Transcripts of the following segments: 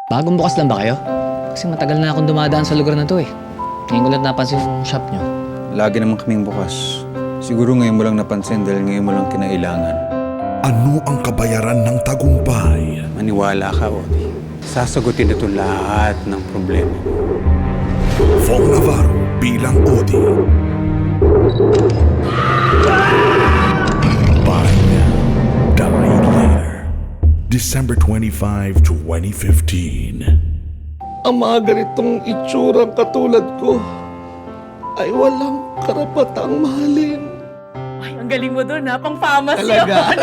Bagong bukas lang ba kayo? Kasi matagal na akong dumadaan sa lugar na to eh. Ngayon ko lang napansin yung shop nyo. Lagi naman kaming bukas. Siguro ngayon mo lang napansin dahil ngayon mo lang kinailangan. Ano ang kabayaran ng tagumpay? Maniwala ka, Odi. Sasagutin ito lahat ng problema. Fong Navarro bilang Odi. Buy now, die later. December 25, 2015. Ang mga ganitong itsurang katulad ko ay walang karapatang mahalin. Ay, ang galing mo doon ha, pang famas Talaga?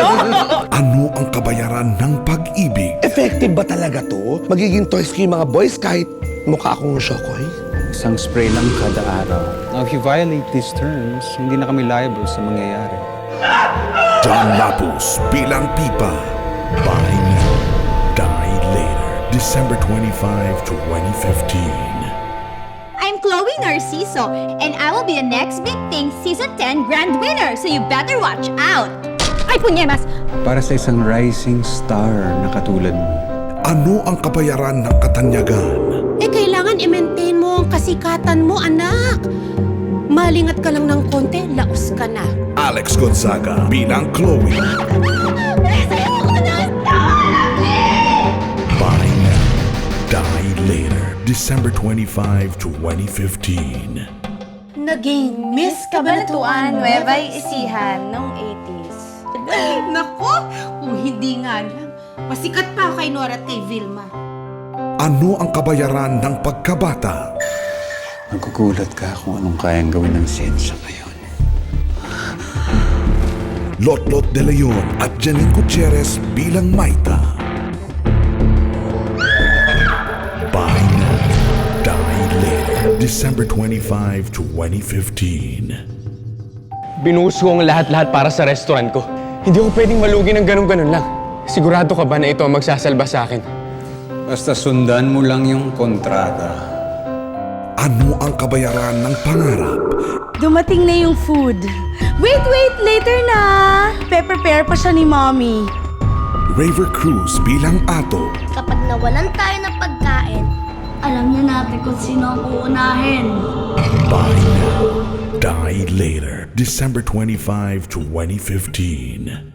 Ano ang kabayaran ng pag-ibig? Effective ba talaga to? Magiging toys ko yung mga boys kahit mukha akong Shokoy? Isang spray lang kada araw. Now, if you violate these terms, hindi na kami liable sa mangyayari. John Lapus bilang Pipa. Buy now, die later. December 25, 2015. I'm Chloe Narciso, and I will be the next big thing Season 10 Grand Winner, so you better watch out! Ay, punyemas! Para sa isang rising star na katulad mo. Ano ang kabayaran ng katanyagan? Kailangan i-maintain mo ang kasikatan mo, anak. Malingat ka lang ng konti, laos ka na. Alex Gonzaga bilang Chloe. Buy now, die later. December 25, 2015. Naging Miss Cabanatuan Nueva Ecija noong 80s. Nako, kung hindi nga lang, masikat pa kay Nora at kay Vilma. Ano ang kabayaran ng pagkabata? Magugulat ka kung anong kayang gawin ng sensya ngayon. Lotlot de Leon at Janine Gutierrez bilang Maita. Buy now, die later. December 25, 2015. Binuhos ko ang lahat-lahat para sa restaurant ko. Hindi ko pwedeng malugi ng ganun-ganun lang. Sigurado ka ba na ito ang magsasalba sa akin? Basta sundan mo lang yung kontrata. Ano ang kabayaran ng pangarap? Dumating na yung food. Wait, later na! Prepare pa siya ni Mommy. Raver Cruz bilang Ato. Kapag nawalan tayo ng pagkain, alam na natin kung sino ang uunahin. Buy now, die later. December 25, 2015.